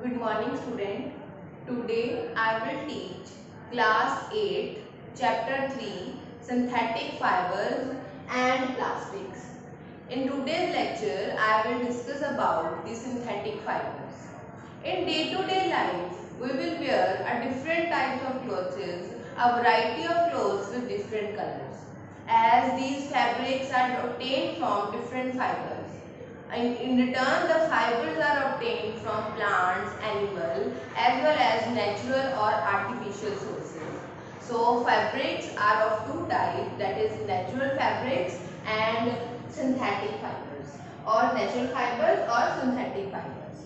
Good morning student. Today I will teach class 8 chapter 3 synthetic fibers and plastics. In today's lecture I will discuss about the synthetic fibers. In day-to-day life we will wear a different types of clothes, a variety of clothes with different colors, as these fabrics are obtained from different fibers. In return, the fibers are obtained from plants, animal, as well as natural or artificial sources. So, fabrics are of two types, that is natural fabrics and synthetic fibers, or natural fibers or synthetic fibers.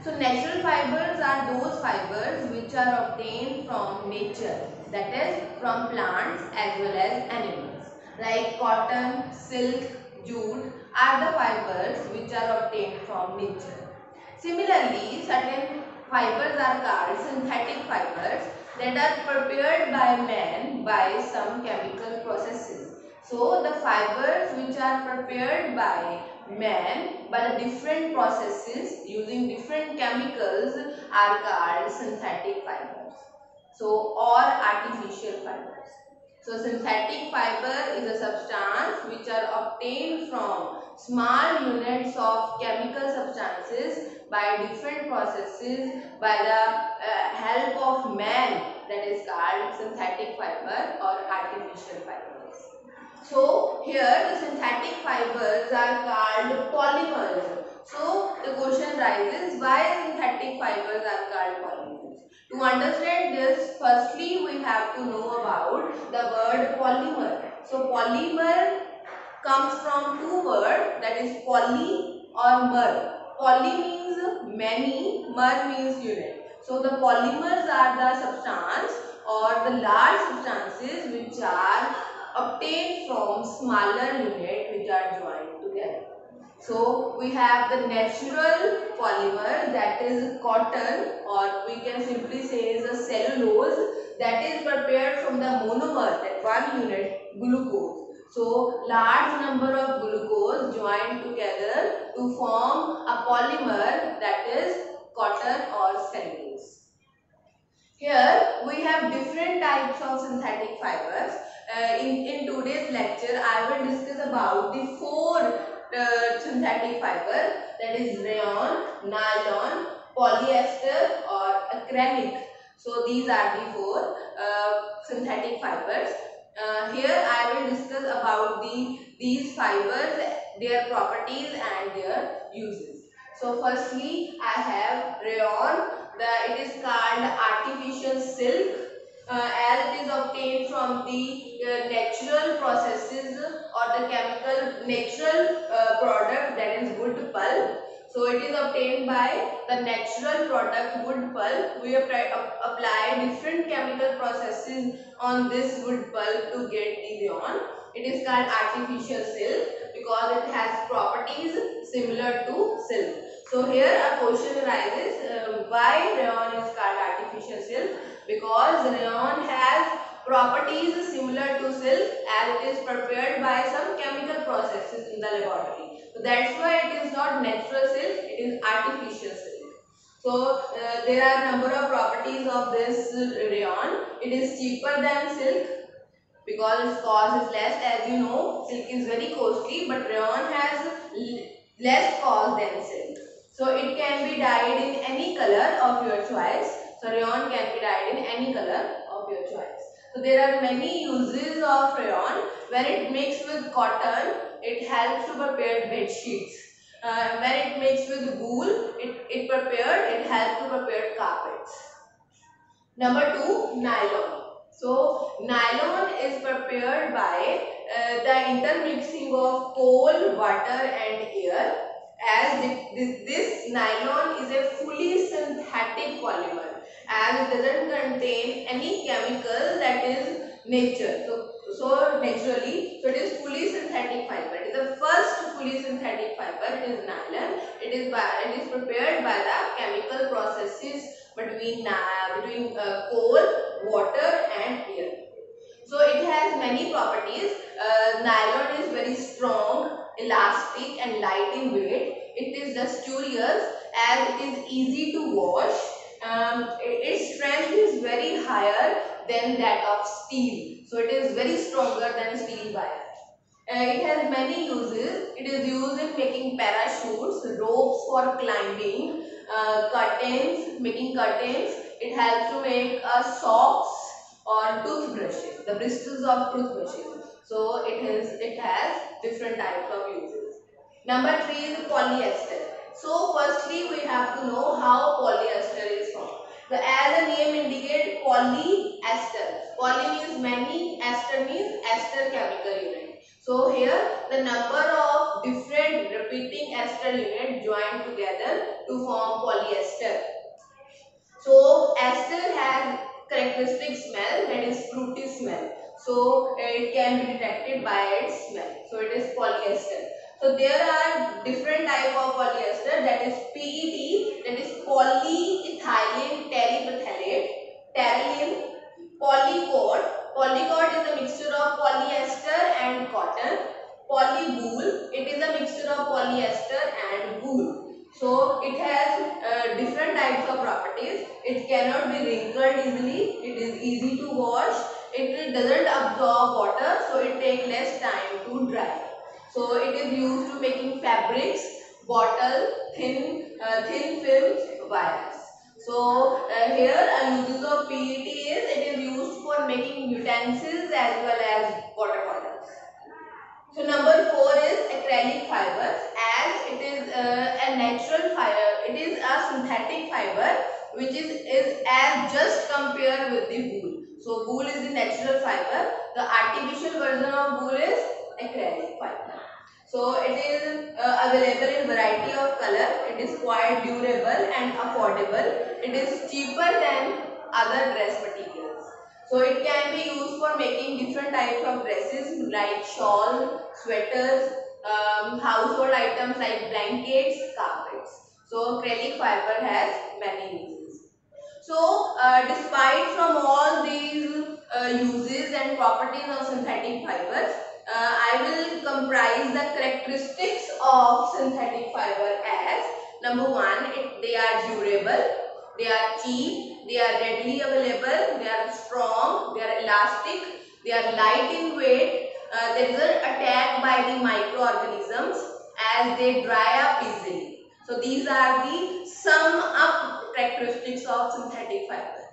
So, natural fibers are those fibers which are obtained from nature, that is from plants as well as animals, like cotton, silk, jute are the fibers which are obtained from nature. Similarly, certain fibers are called synthetic fibers that are prepared by man by some chemical processes. So, the fibers which are prepared by man by the different processes using different chemicals are called synthetic fibers. So, or artificial fibers. So, synthetic fiber is a substance which are obtained from small units of chemical substances by different processes by the help of man, that is called synthetic fiber or artificial fibers. So, here the synthetic fibers are called polymers. So, the question rises, why synthetic fibers are called polymers? To understand this, firstly we have to know about the word polymer. So, polymer comes from two words, that is poly or mer. Poly means many, mer means unit. So, the polymers are the substance or the large substances which are obtained from smaller unit which are joined together. So, we have the natural polymer, that is cotton, or we can simply say is a cellulose, that is prepared from the monomer, that one unit, glucose. So, large number of glucose joined together to form a polymer, that is cotton or cellulose. Here we have different types of synthetic fibers. In today's lecture, I will discuss about the four synthetic fibers, that is rayon, nylon, polyester or acrylic. So these are the four synthetic fibers. Here I will discuss about these fibers, their properties and their uses. So firstly I have rayon. It is called artificial silk, as it is obtained from the natural processes or the chemical natural product, that is wood pulp. So it is obtained by the natural product wood pulp. We apply different chemical processes on this wood pulp to get the rayon. It is called artificial silk because it has properties similar to silk. So here a question arises, why rayon is called artificial silk? Because rayon has properties similar to silk as it is prepared by some chemical processes in the laboratory. So that's why it is not natural silk, it is artificial silk. So there are number of properties of this rayon. It is cheaper than silk because its cost is less. As you know, silk is very costly, but rayon has less cost than silk. So it can be dyed in any color of your choice. So rayon can be dyed in any color of your choice. So there are many uses of rayon. When it mixed with cotton, it helps to prepare bed sheets. When it mixed with wool, it helps to prepare carpets. Number two, nylon. So, nylon is prepared by the intermixing of coal, water and air. As this nylon is a fully synthetic polymer, as it doesn't contain any chemical that is nature. So naturally, so it is fully synthetic fiber. It is the first fully synthetic fiber. It is nylon. It is prepared by the chemical processes between coal, water and air. So it has many properties. Nylon is very strong, elastic and light in weight. It is luxurious as it is easy to wash, its strength is very higher than that of steel. So it is very stronger than steel wire. It has many uses. It is used in making parachutes, ropes for climbing, curtains, making curtains. It helps to make socks or toothbrushes, the bristles of toothbrushes. So it has different types of uses. Number 3 is polyester. So firstly we have to know how polyester is formed. So as the name indicates, polyester. Poly means many, ester means ester chemical unit. So here the number of different repeating ester units joined together to form polyester. So ester has characteristic smell, that is fruity smell. So it can be detected by its smell. So it is polyester. So there are different type of polyester, that is PET, that is polyethylene terephthalate, terylene, polycot. Polycot is a mixture of polyester and cotton. Polywool, it is a mixture of polyester and wool. So it has different types of properties. It cannot be wrinkled easily. It is easy to wash. It doesn't absorb water, so it takes less time to dry. So it is used to making fabrics, bottle, thin films, wires. So here uses of PET is it is used for making utensils as well as water bottles. So number 4 is acrylic fibers. As it is a natural fiber, it is a synthetic fiber which is as just compared with the wool. So wool is the natural fiber. The artificial version of wool is acrylic fiber. So it is available in variety of color. It is quite durable and affordable. It is cheaper than other dress materials. So it can be used for making different types of dresses like shawl, sweaters, household items like blankets, carpets. So acrylic fiber has many uses. So despite from all these uses and properties of synthetic fibers, I will comprise the characteristics of synthetic fiber as number 1, they are durable, they are cheap, they are readily available, they are strong, they are elastic, they are light in weight, they resist attack by the microorganisms as they dry up easily. So these are the sum up characteristics of synthetic fiber.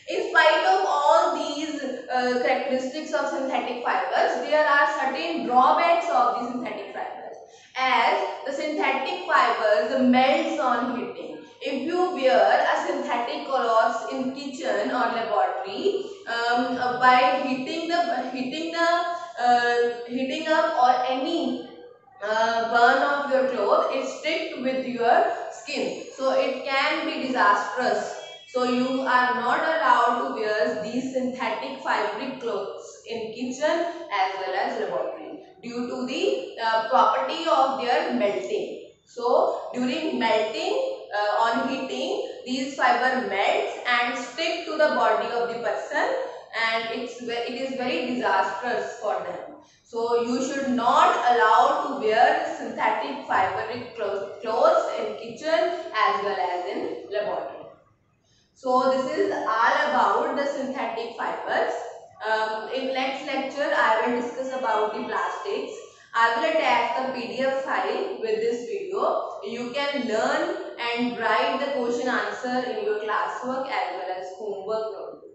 In spite of all these characteristics of synthetic fibers, there are certain drawbacks of the synthetic fibers. As the synthetic fibers melts on heating. If you wear a synthetic clothes in kitchen or laboratory, by heating up or any burn of your clothes, it stick with your skin, so it can be disastrous. So you are not allowed to wear these synthetic fabric clothes in kitchen as well as laboratory due to the property of their melting. So during melting on heating, these fiber melts and stick to the body of the person, and it is very disastrous for them. So you should not allow to wear synthetic fabric clothes in kitchen as well as in laboratory. So this is all about the synthetic fibers. In next lecture I will discuss about the plastics. I will attach the PDF file with this video. You can learn and write the question answer in your classwork as well as homework notebook.